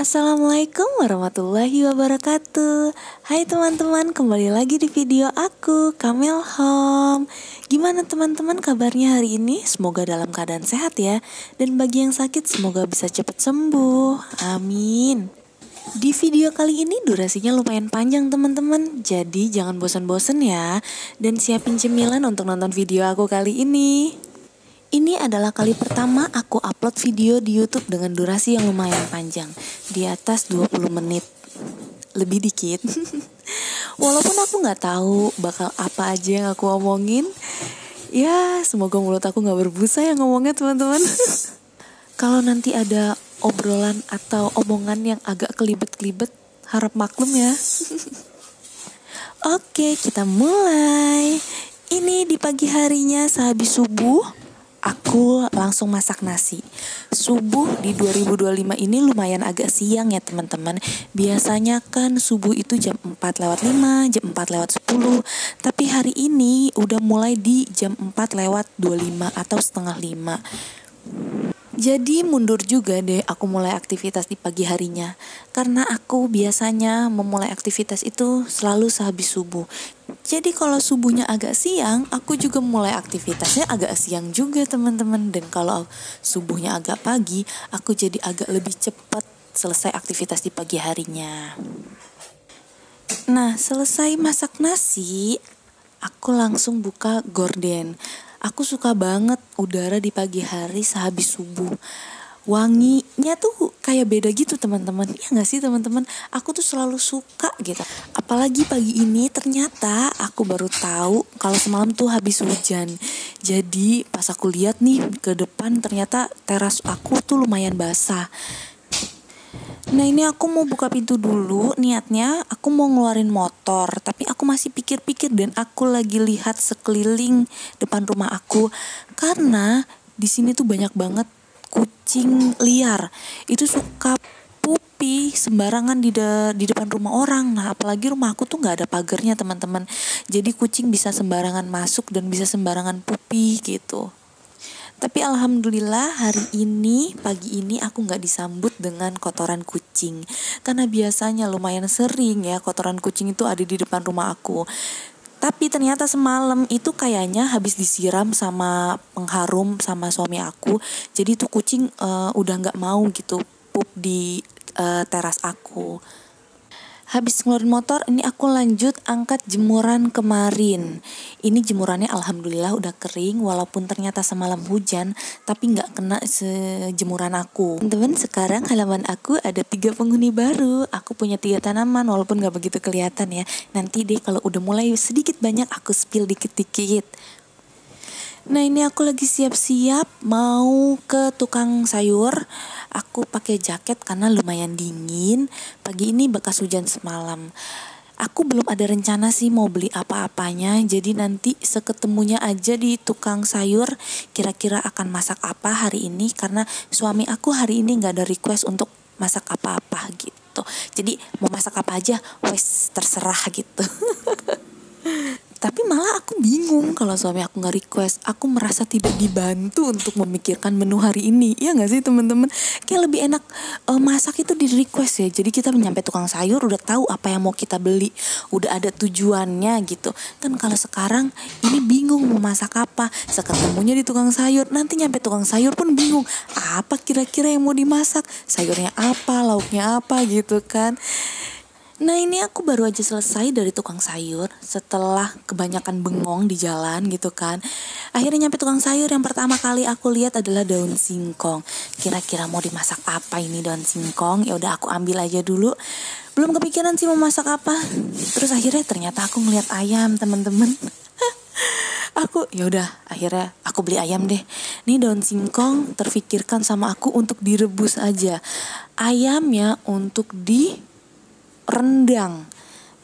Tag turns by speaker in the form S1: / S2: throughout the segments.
S1: Assalamualaikum warahmatullahi wabarakatuh. Hai teman-teman, kembali lagi di video aku, Kamel Home. Gimana teman-teman kabarnya hari ini? Semoga dalam keadaan sehat ya. Dan bagi yang sakit semoga bisa cepat sembuh. Amin. Di video kali ini durasinya lumayan panjang teman-teman. Jadi jangan bosan-bosan ya. Dan siapin cemilan untuk nonton video aku kali ini. Ini adalah kali pertama aku upload video di YouTube dengan durasi yang lumayan panjang, di atas 20 menit, lebih dikit. Walaupun aku gak tahu bakal apa aja yang aku omongin, ya semoga mulut aku gak berbusa ya ngomongnya teman-teman. Kalau nanti ada obrolan atau omongan yang agak kelibet-kelibet, harap maklum ya. Oke, kita mulai. Ini di pagi harinya sehabis subuh, aku langsung masak nasi. Subuh di 2025 ini lumayan agak siang ya teman-teman. Biasanya kan subuh itu jam 4:05, jam 4:10. Tapi hari ini udah mulai di jam 4:25 atau setengah 5. Jadi mundur juga deh aku mulai aktivitas di pagi harinya. Karena aku biasanya memulai aktivitas itu selalu sehabis subuh. Jadi kalau subuhnya agak siang, aku juga mulai aktivitasnya agak siang juga teman-teman. Dan kalau subuhnya agak pagi, aku jadi agak lebih cepat selesai aktivitas di pagi harinya. Nah, selesai masak nasi, aku langsung buka gorden. Aku suka banget udara di pagi hari sehabis subuh. Wanginya tuh kayak beda gitu teman-teman. Ya gak sih teman-teman? Aku tuh selalu suka gitu. Apalagi pagi ini ternyata aku baru tahu kalau semalam tuh habis hujan. Jadi pas aku lihat nih ke depan ternyata teras aku tuh lumayan basah. Nah ini aku mau buka pintu dulu, niatnya aku mau ngeluarin motor. Tapi aku masih pikir-pikir dan aku lagi lihat sekeliling depan rumah aku. Karena di sini tuh banyak banget kucing liar. Itu suka pupi sembarangan di depan rumah orang. Nah apalagi rumah aku tuh gak ada pagarnya teman-teman. Jadi kucing bisa sembarangan masuk dan bisa sembarangan pupi gitu. Tapi alhamdulillah hari ini, pagi ini aku gak disambut dengan kotoran kucing. Karena biasanya lumayan sering ya kotoran kucing itu ada di depan rumah aku. Tapi ternyata semalam itu kayaknya habis disiram sama pengharum sama suami aku. Jadi tuh kucing udah gak mau gitu pup di teras aku. Habis ngeluarin motor, ini aku lanjut angkat jemuran kemarin. Ini jemurannya alhamdulillah udah kering, walaupun ternyata semalam hujan, tapi gak kena sejemuran aku. Teman-teman, sekarang halaman aku ada 3 penghuni baru. Aku punya 3 tanaman, walaupun gak begitu kelihatan ya. Nanti deh kalau udah mulai sedikit banyak, aku spill dikit-dikit. Nah ini aku lagi siap-siap mau ke tukang sayur. Aku pakai jaket karena lumayan dingin. Pagi ini bekas hujan semalam. Aku belum ada rencana sih mau beli apa-apanya. Jadi nanti seketemunya aja di tukang sayur kira-kira akan masak apa hari ini. Karena suami aku hari ini gak ada request untuk masak apa-apa gitu. Jadi mau masak apa aja wes terserah gitu. Tapi malah aku bingung kalau suami aku gak request. Aku merasa tidak dibantu untuk memikirkan menu hari ini. Iya gak sih teman-teman? Kayak lebih enak masak itu di request ya. Jadi kita nyampe tukang sayur udah tahu apa yang mau kita beli. Udah ada tujuannya gitu. Kan kalau sekarang ini bingung mau masak apa. Seketemunya di tukang sayur. Nanti nyampe tukang sayur pun bingung. Apa kira-kira yang mau dimasak? Sayurnya apa? Lauknya apa gitu kan. Nah ini aku baru aja selesai dari tukang sayur setelah kebanyakan bengong di jalan gitu kan. Akhirnya nyampe tukang sayur, yang pertama kali aku lihat adalah daun singkong. Kira-kira mau dimasak apa ini daun singkong? Ya udah aku ambil aja dulu. Belum kepikiran sih mau masak apa. Terus akhirnya ternyata aku ngeliat ayam teman-teman. Akhirnya aku beli ayam deh. Nih daun singkong terfikirkan sama aku untuk direbus aja. Ayamnya untuk rendang.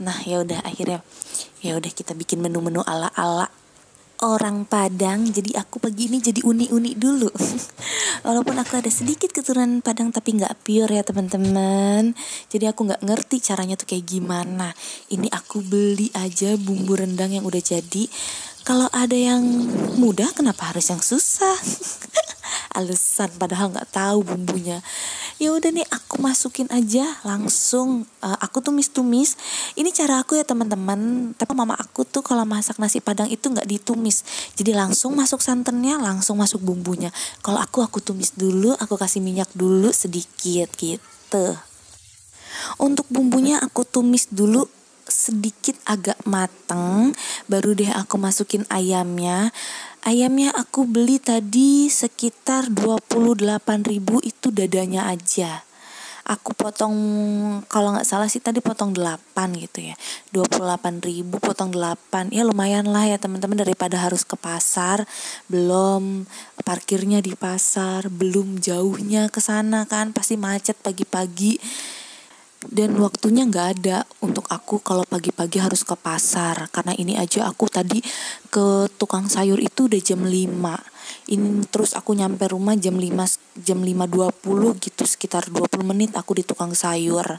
S1: Nah, akhirnya kita bikin menu-menu ala-ala orang Padang. Jadi aku pagi ini jadi uni-uni dulu. Walaupun aku ada sedikit keturunan Padang tapi enggak pure ya, teman-teman. Jadi aku enggak ngerti caranya tuh kayak gimana. Ini aku beli aja bumbu rendang yang udah jadi. Kalau ada yang mudah kenapa harus yang susah? Alasan padahal enggak tahu bumbunya. Ya udah nih aku masukin aja langsung, aku tumis-tumis. Ini cara aku ya teman-teman. Tapi mama aku tuh kalau masak nasi Padang itu nggak ditumis. Jadi langsung masuk santannya, langsung masuk bumbunya. Kalau aku tumis dulu, aku kasih minyak dulu sedikit gitu. Untuk bumbunya aku tumis dulu sedikit agak mateng, baru deh aku masukin ayamnya. Ayamnya aku beli tadi sekitar 28.000, itu dadanya aja. Aku potong, kalau nggak salah sih tadi potong 8 gitu ya. 28.000 potong 8, ya lumayan lah ya teman-teman, daripada harus ke pasar, belum parkirnya di pasar, belum jauhnya ke sana kan, pasti macet pagi-pagi. Dan waktunya nggak ada untuk aku kalau pagi-pagi harus ke pasar. Karena ini aja aku tadi ke tukang sayur itu udah jam 5. Ini terus aku nyampe rumah jam 5 gitu, sekitar 20 menit aku di tukang sayur.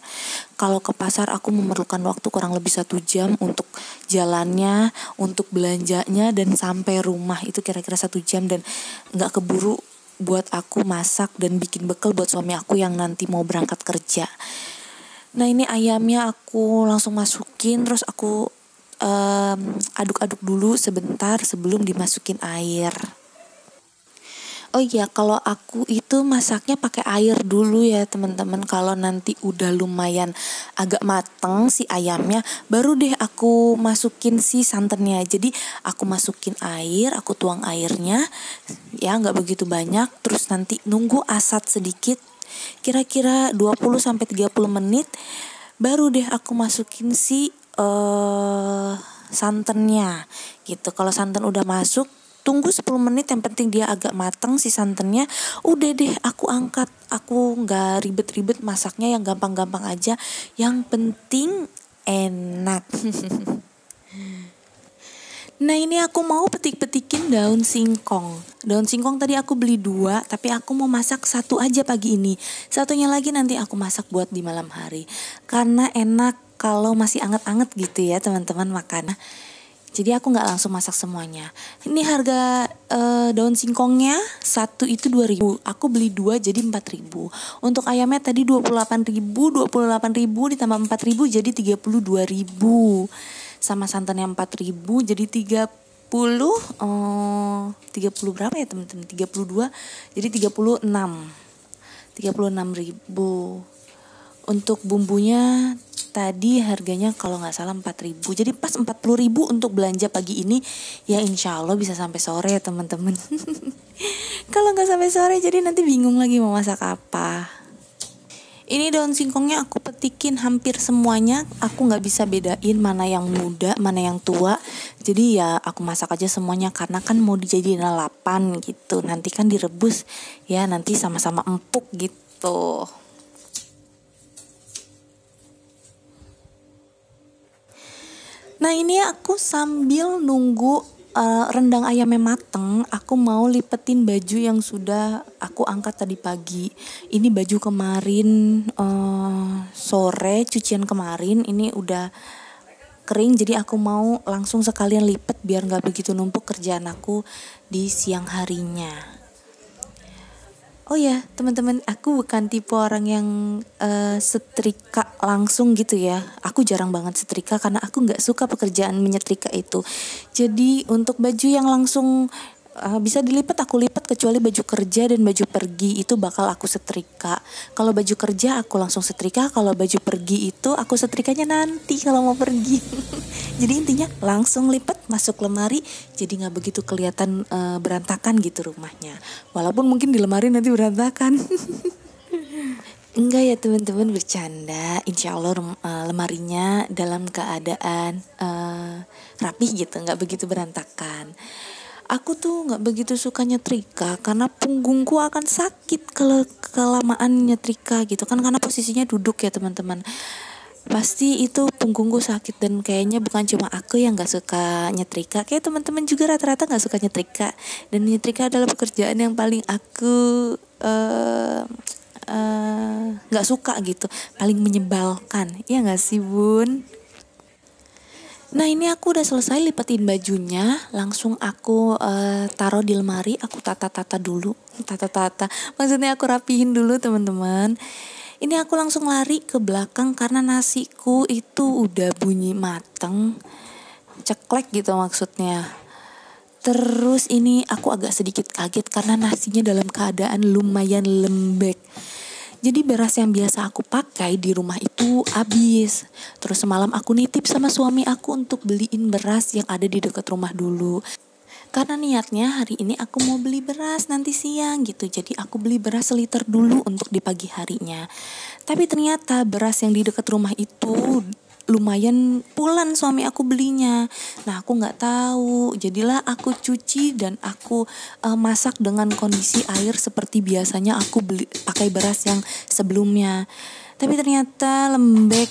S1: Kalau ke pasar aku memerlukan waktu kurang lebih 1 jam untuk jalannya, untuk belanjanya, dan sampai rumah itu kira-kira 1 jam. Dan nggak keburu buat aku masak dan bikin bekal buat suami aku yang nanti mau berangkat kerja. Nah ini ayamnya aku langsung masukin, terus aku aduk-aduk dulu sebentar sebelum dimasukin air. Oh iya, kalau aku itu masaknya pakai air dulu ya teman-teman. Kalau nanti udah lumayan agak mateng si ayamnya, baru deh aku masukin si santannya. Jadi aku masukin air, aku tuang airnya, ya nggak begitu banyak. Terus nanti nunggu asat sedikit, kira-kira 20-30 menit, baru deh aku masukin si santannya gitu. Kalau santan udah masuk, tunggu 10 menit, yang penting dia agak matang si santannya. Udah deh aku angkat. Aku gak ribet-ribet masaknya, yang gampang-gampang aja, yang penting enak. Nah ini aku mau petik-petikin daun singkong. Daun singkong tadi aku beli 2, tapi aku mau masak 1 aja pagi ini. Satunya lagi nanti aku masak buat di malam hari. Karena enak kalau masih anget-anget gitu ya teman-teman makan. Jadi aku gak langsung masak semuanya. Ini harga daun singkongnya 1 itu 2.000. Aku beli 2 jadi 4.000. Untuk ayamnya tadi 28.000 ditambah 4.000 jadi 32.000. Sama santannya 4.000 jadi 30 berapa ya teman-teman? 32 jadi 36.000. Untuk bumbunya tadi harganya kalau nggak salah 4.000. Jadi pas 40.000 untuk belanja pagi ini. Ya insya Allah bisa sampai sore ya teman-teman. Kalau nggak sampai sore jadi nanti bingung lagi mau masak apa. Ini daun singkongnya aku petikin hampir semuanya. Aku gak bisa bedain mana yang muda, mana yang tua. Jadi ya aku masak aja semuanya, karena kan mau dijadiin lalapan gitu. Nanti kan direbus, ya nanti sama-sama empuk gitu. Nah ini aku sambil nunggu rendang ayamnya mateng, aku mau lipetin baju yang sudah aku angkat tadi pagi. Ini baju kemarin sore, cucian kemarin, ini udah kering, jadi aku mau langsung sekalian lipet biar gak begitu numpuk kerjaan aku di siang harinya. Oh ya teman-teman, aku bukan tipe orang yang setrika langsung gitu ya. Aku jarang banget setrika karena aku gak suka pekerjaan menyetrika itu. Jadi untuk baju yang langsung bisa dilipat, aku lipat, kecuali baju kerja dan baju pergi itu bakal aku setrika. Kalau baju kerja aku langsung setrika, kalau baju pergi itu aku setrikanya nanti kalau mau pergi. Jadi intinya langsung lipat, masuk lemari, jadi nggak begitu kelihatan berantakan gitu rumahnya. Walaupun mungkin di lemari nanti berantakan. Enggak ya teman-teman, bercanda. Insya Allah lemarinya dalam keadaan rapih gitu, nggak begitu berantakan. Aku tuh gak begitu suka nyetrika karena punggungku akan sakit kalau kelamaan nyetrika gitu kan, karena posisinya duduk ya teman-teman. Pasti itu punggungku sakit, dan kayaknya bukan cuma aku yang gak suka nyetrika, kayak teman-teman juga rata-rata gak suka nyetrika. Dan nyetrika adalah pekerjaan yang paling aku gak suka gitu, paling menyebalkan. Iya gak sih bun? Nah ini aku udah selesai lipetin bajunya, langsung aku taruh di lemari, aku tata-tata dulu, tata-tata, maksudnya aku rapihin dulu teman-teman. Ini aku langsung lari ke belakang karena nasiku itu udah bunyi mateng, ceklek gitu maksudnya. Terus ini aku agak sedikit kaget karena nasinya dalam keadaan lumayan lembek. Jadi beras yang biasa aku pakai di rumah itu habis. Terus semalam aku nitip sama suami aku untuk beliin beras yang ada di dekat rumah dulu. Karena niatnya hari ini aku mau beli beras nanti siang gitu. Jadi aku beli beras seliter dulu untuk di pagi harinya. Tapi ternyata beras yang di dekat rumah itu lumayan pulen suami aku belinya. Nah aku nggak tahu, jadilah aku cuci dan aku masak dengan kondisi air seperti biasanya aku beli pakai beras yang sebelumnya. Tapi ternyata lembek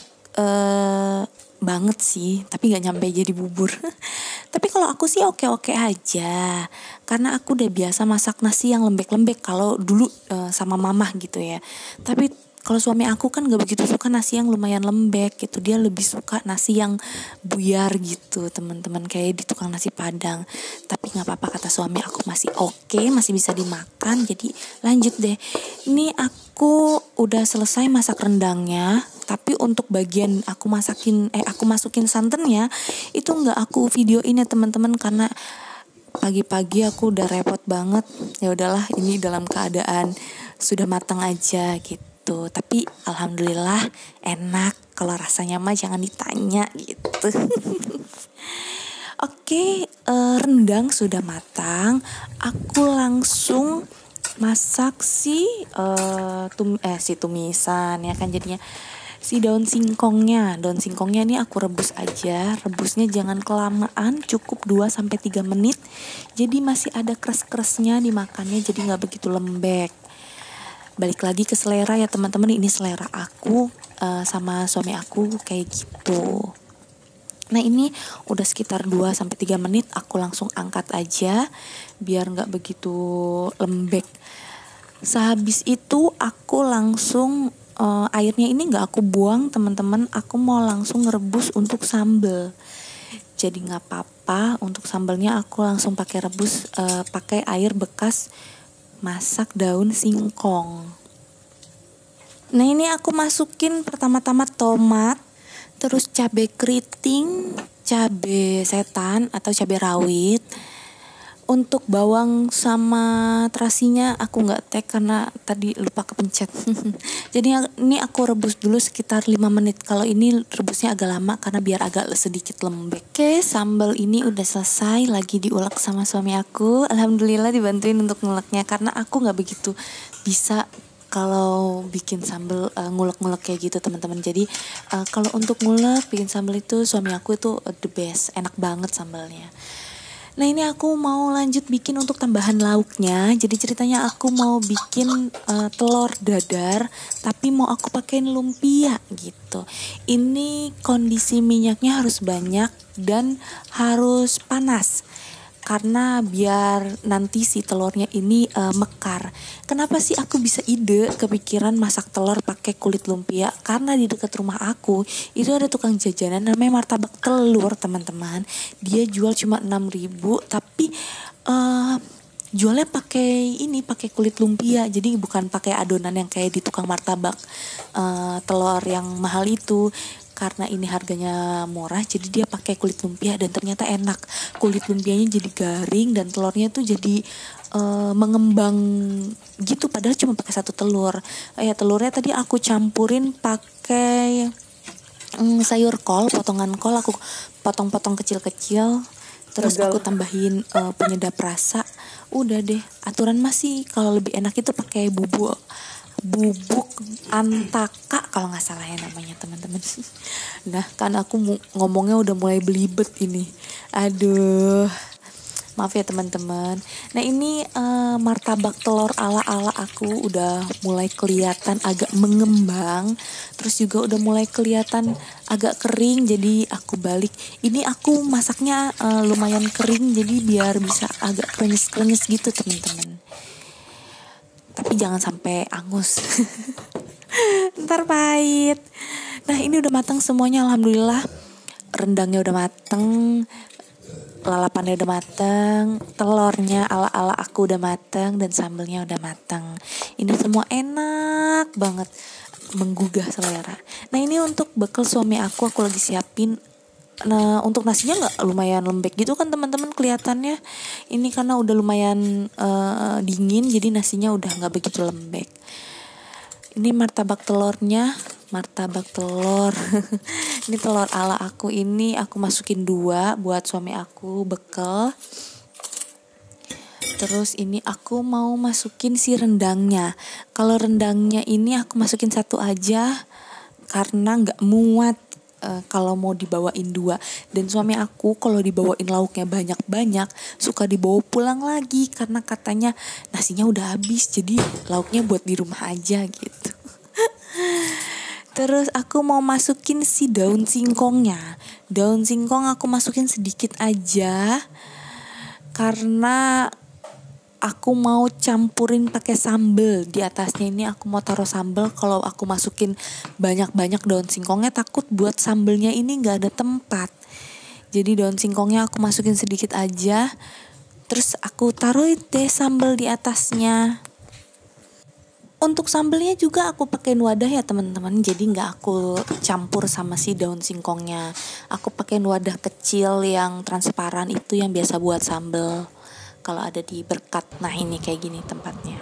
S1: banget sih, tapi nggak nyampe jadi bubur. Tapi kalau aku sih oke-oke aja, karena aku udah biasa masak nasi yang lembek-lembek kalau dulu sama mamah gitu ya. Tapi kalau suami aku kan gak begitu suka nasi yang lumayan lembek gitu. Dia lebih suka nasi yang buyar gitu teman-teman. Kayak di tukang nasi Padang. Tapi gak apa-apa kata suami aku masih oke, masih bisa dimakan. Jadi lanjut deh. Ini aku udah selesai masak rendangnya. Tapi untuk bagian aku masukin santannya itu gak aku videoin ya teman-teman. Karena pagi-pagi aku udah repot banget. Ya udahlah ini dalam keadaan sudah matang aja gitu. Tapi alhamdulillah enak. Kalau rasanya mah jangan ditanya gitu. Oke, rendang sudah matang. Aku langsung masak si tumisan ya kan jadinya. Si daun singkongnya ini aku rebus aja. Rebusnya jangan kelamaan, cukup 2-3 menit. Jadi masih ada kres-kresnya dimakannya, jadi gak begitu lembek. Balik lagi ke selera ya teman-teman, ini selera aku sama suami aku kayak gitu. Nah ini udah sekitar 2-3 menit, aku langsung angkat aja biar gak begitu lembek. Sehabis itu aku langsung airnya ini gak aku buang teman-teman, aku mau langsung ngerebus untuk sambal. Jadi gak apa-apa, untuk sambalnya aku langsung pakai rebus pakai air bekas masak daun singkong. Nah ini aku masukin pertama-tama tomat, terus cabai keriting, cabai setan atau cabai rawit. Untuk bawang sama terasinya aku nggak tag karena tadi lupa kepencet. Jadi ini aku rebus dulu sekitar 5 menit. Kalau ini rebusnya agak lama karena biar agak sedikit lembek. Oke, sambal ini udah selesai, lagi diulek sama suami aku. Alhamdulillah dibantuin untuk nguleknya karena aku nggak begitu bisa kalau bikin sambal ngulek-ngulek kayak gitu teman-teman. Jadi kalau untuk ngulek bikin sambal itu suami aku itu the best, enak banget sambalnya. Nah ini aku mau lanjut bikin untuk tambahan lauknya. Jadi ceritanya aku mau bikin telur dadar, tapi mau aku pakein lumpia gitu. Ini kondisi minyaknya harus banyak dan harus panas. Karena biar nanti si telurnya ini mekar. Kenapa sih aku bisa ide kepikiran masak telur pakai kulit lumpia? Karena di dekat rumah aku itu ada tukang jajanan namanya martabak telur teman-teman. Dia jual cuma 6.000 tapi jualnya pakai kulit lumpia. Jadi bukan pakai adonan yang kayak di tukang martabak telur yang mahal itu. Karena ini harganya murah jadi dia pakai kulit lumpia dan ternyata enak. Kulit lumpianya jadi garing dan telurnya tuh jadi mengembang gitu padahal cuma pakai 1 telur. Telurnya tadi aku campurin pakai sayur kol, potongan kol aku potong-potong kecil-kecil. Terus aku tambahin penyedap rasa. Udah deh, aturan masih kalau lebih enak itu pakai bubuk antaka kalau nggak salah ya namanya teman-teman. Nah kan aku ngomongnya udah mulai belibet ini. Aduh, maaf ya teman-teman. Nah ini martabak telur ala-ala aku udah mulai kelihatan agak mengembang. Terus juga udah mulai kelihatan agak kering. Jadi aku balik. Ini aku masaknya lumayan kering. Jadi biar bisa agak krenyes-krenyes gitu teman-teman. Tapi jangan sampai angus. Ntar pahit. Nah ini udah matang semuanya alhamdulillah. rendangnya udah mateng, lalapannya udah mateng, telurnya ala-ala aku udah mateng, dan sambelnya udah mateng. Ini semua enak banget, menggugah selera. Nah ini untuk bekal suami aku lagi siapin. Nah untuk nasinya nggak lumayan lembek gitu kan teman-teman kelihatannya. Ini karena udah lumayan dingin, jadi nasinya udah nggak begitu lembek. Ini martabak telur. Ini telur ala aku, ini aku masukin 2 buat suami aku bekal. Terus ini aku mau masukin si rendangnya. Kalau rendangnya ini aku masukin 1 aja karena nggak muat kalau mau dibawain 2. Dan suami aku kalau dibawain lauknya banyak-banyak suka dibawa pulang lagi karena katanya nasinya udah habis, jadi lauknya buat di rumah aja gitu. Terus aku mau masukin si daun singkongnya. Daun singkong aku masukin sedikit aja karena aku mau campurin pakai sambal. Di atasnya ini aku mau taruh sambal. Kalau aku masukin banyak-banyak daun singkongnya, takut buat sambalnya ini gak ada tempat. Jadi daun singkongnya aku masukin sedikit aja. Terus aku taruh deh sambal di atasnya. Untuk sambalnya juga aku pakein wadah ya teman-teman. Jadi gak aku campur sama si daun singkongnya. Aku pakein wadah kecil yang transparan itu yang biasa buat sambal. Kalau ada di Berkat, nah ini kayak gini tempatnya.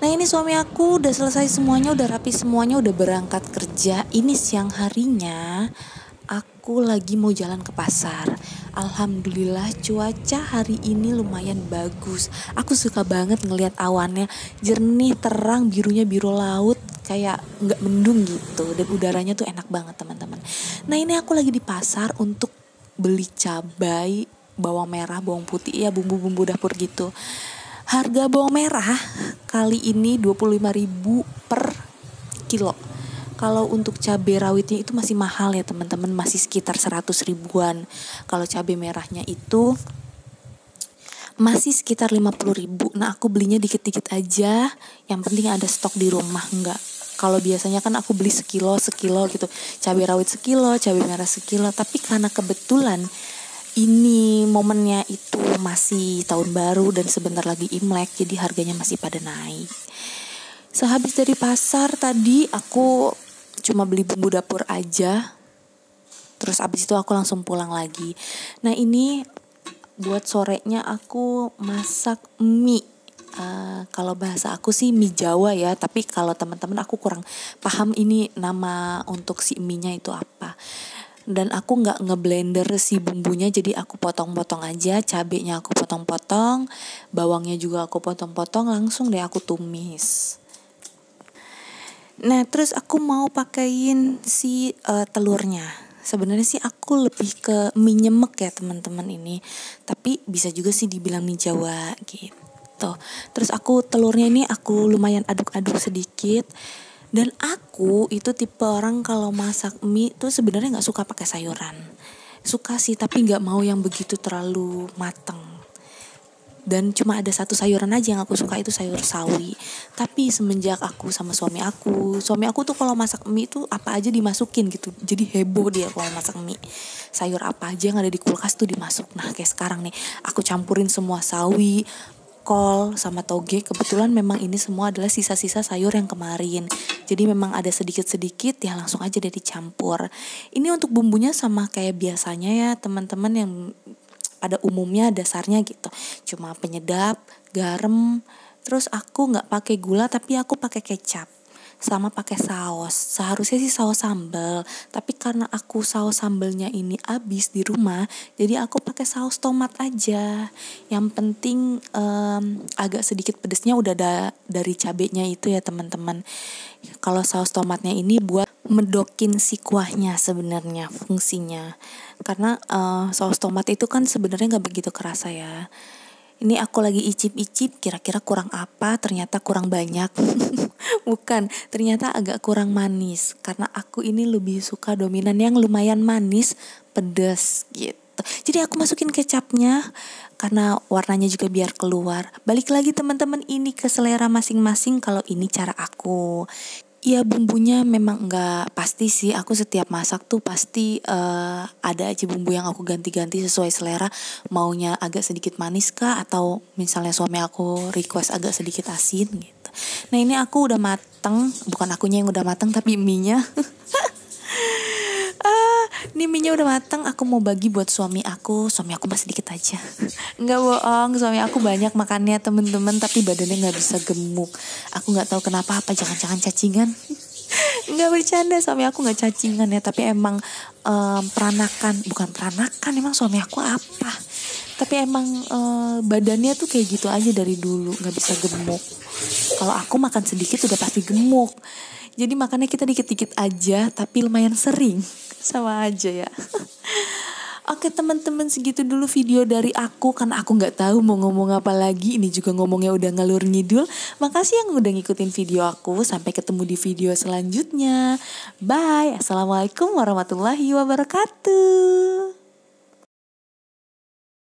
S1: Nah ini suami aku udah selesai semuanya, udah rapi semuanya, udah berangkat kerja. Ini siang harinya aku lagi mau jalan ke pasar. Alhamdulillah cuaca hari ini lumayan bagus. Aku suka banget ngelihat awannya jernih, terang, birunya biru laut, kayak nggak mendung gitu. Dan udaranya tuh enak banget teman-teman. Nah ini aku lagi di pasar untuk beli cabai, bawang merah, bawang putih, ya bumbu-bumbu dapur gitu. Harga bawang merah kali ini 25.000 per kilo. Kalau untuk cabai rawitnya itu masih mahal ya teman-teman, masih sekitar 100 ribuan. Kalau cabai merahnya itu masih sekitar 50.000. Nah aku belinya dikit-dikit aja, yang penting ada stok di rumah. Enggak, kalau biasanya kan aku beli sekilo gitu, cabai rawit sekilo, cabai merah sekilo. Tapi karena kebetulan ini momennya itu masih tahun baru dan sebentar lagi Imlek, jadi harganya masih pada naik. Sehabis dari pasar tadi aku cuma beli bumbu dapur aja. Terus abis itu aku langsung pulang lagi. Nah ini buat sorenya aku masak mie. Kalau bahasa aku sih mie Jawa ya, tapi kalau teman-teman aku kurang paham ini nama untuk si mie-nya itu apa. Dan aku gak ngeblender si bumbunya, jadi aku potong-potong aja. Cabenya aku potong-potong, bawangnya juga aku potong-potong, langsung deh aku tumis. Nah terus aku mau pakein si telurnya. Sebenarnya sih aku lebih ke mie nyemek ya teman-teman ini, tapi bisa juga sih dibilang mie Jawa gitu. Terus aku telurnya ini aku lumayan aduk-aduk sedikit. Dan aku itu tipe orang kalau masak mie tuh sebenarnya nggak suka pakai sayuran. Suka sih tapi nggak mau yang begitu terlalu mateng. Dan cuma ada 1 sayuran aja yang aku suka, itu sayur sawi. Tapi semenjak aku sama suami aku tuh kalau masak mie tuh apa aja dimasukin gitu. Jadi heboh dia kalau masak mie. Sayur apa aja yang ada di kulkas tuh dimasuk. Nah kayak sekarang nih aku campurin semua sawi, kol sama toge. Kebetulan memang ini semua adalah sisa-sisa sayur yang kemarin. Jadi memang ada sedikit-sedikit ya, langsung aja deh dicampur. Ini untuk bumbunya sama kayak biasanya ya teman-teman, yang pada umumnya dasarnya gitu. Cuma penyedap, garam, terus aku nggak pakai gula tapi aku pakai kecap. Sama pakai saus. Seharusnya sih saus sambal, tapi karena aku saus sambalnya ini habis di rumah, jadi aku pakai saus tomat aja. Yang penting agak sedikit pedesnya udah ada dari cabenya itu ya teman-teman. Kalau saus tomatnya ini buat medokin si kuahnya sebenarnya fungsinya. Karena saus tomat itu kan sebenarnya nggak begitu kerasa ya. Ini aku lagi icip-icip, kira-kira kurang apa? Ternyata kurang banyak. Bukan, ternyata agak kurang manis. Karena aku ini lebih suka dominan yang lumayan manis, pedas gitu. Jadi aku masukin kecapnya karena warnanya juga biar keluar. Balik lagi teman-teman, ini ke selera masing-masing. Kalau ini cara aku. Ya bumbunya memang nggak pasti sih. Aku setiap masak tuh pasti ada aja bumbu yang aku ganti-ganti sesuai selera. Maunya agak sedikit manis kah, atau misalnya suami aku request agak sedikit asin gitu. Nah ini aku udah mateng, bukan akunya yang udah mateng tapi mie-nya. Ini mie-nya udah mateng, aku mau bagi buat suami aku. Suami aku masih dikit aja. Nggak bohong, suami aku banyak makannya temen-temen, tapi badannya nggak bisa gemuk. Aku nggak tahu kenapa, apa jangan-jangan cacingan. Nggak bercanda, suami aku nggak cacingan ya, tapi emang bukan peranakan, emang suami aku apa? Tapi emang badannya tuh kayak gitu aja dari dulu, nggak bisa gemuk. Kalau aku makan sedikit udah pasti gemuk. Jadi makannya kita dikit-dikit aja, tapi lumayan sering. Sama aja ya. Oke teman-teman, segitu dulu video dari aku, karena aku nggak tahu mau ngomong apa lagi. Ini juga ngomongnya udah ngalur ngidul. Makasih yang udah ngikutin video aku. Sampai ketemu di video selanjutnya. Bye. Assalamualaikum warahmatullahi wabarakatuh.